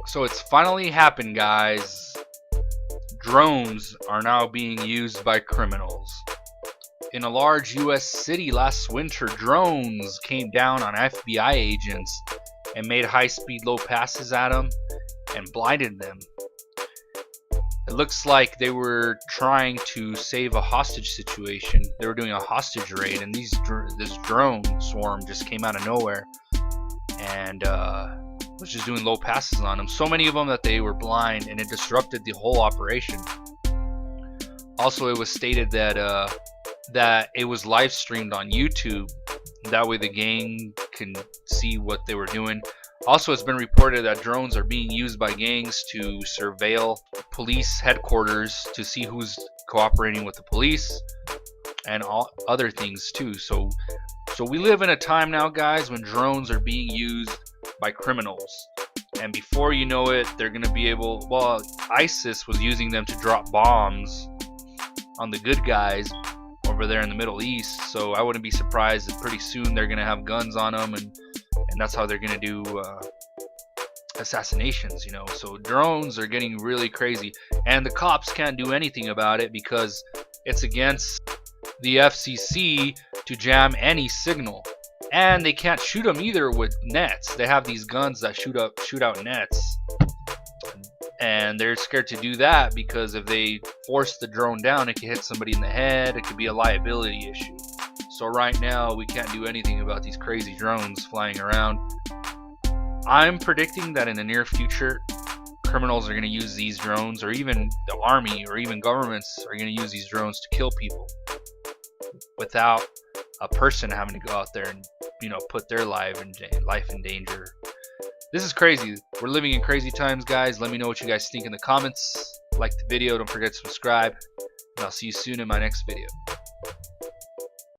So it's finally happened, guys. Drones are now being used by criminals. In a large US city last winter, drones came down on FBI agents and made high-speed low passes at them and blinded them. It looks like they were trying to save a hostage situation. They were doing a hostage raid, and this drone swarm just came out of nowhere and was just doing low passes on them. So many of them that they were blind, and it disrupted the whole operation. Also, it was stated that that it was live streamed on YouTube. That way the gang can see what they were doing. Also, it's been reported that drones are being used by gangs to surveil police headquarters to see who's cooperating with the police and all other things too. So we live in a time now, guys, when drones are being used by criminals. And before you know it, they're going to be able... Well, ISIS was using them to drop bombs on the good guys over there in the Middle East. So I wouldn't be surprised if pretty soon they're going to have guns on them, and that's how they're going to do assassinations, you know. So drones are getting really crazy, and the cops can't do anything about it because it's against the FCC to jam any signal, and they can't shoot them either with nets. They have these guns that shoot out nets, and they're scared to do that because if they force the drone down, it could hit somebody in the head. It could be a liability issue. So right now we can't do anything about these crazy drones flying around. I'm predicting that in the near future, criminals are going to use these drones, or even the army or even governments are going to use these drones to kill people without a person having to go out there and, you know, put their life in danger. This is crazy. We're living in crazy times, guys. Let me know what you guys think in the comments. Like the video, don't forget to subscribe, and I'll see you soon in my next video.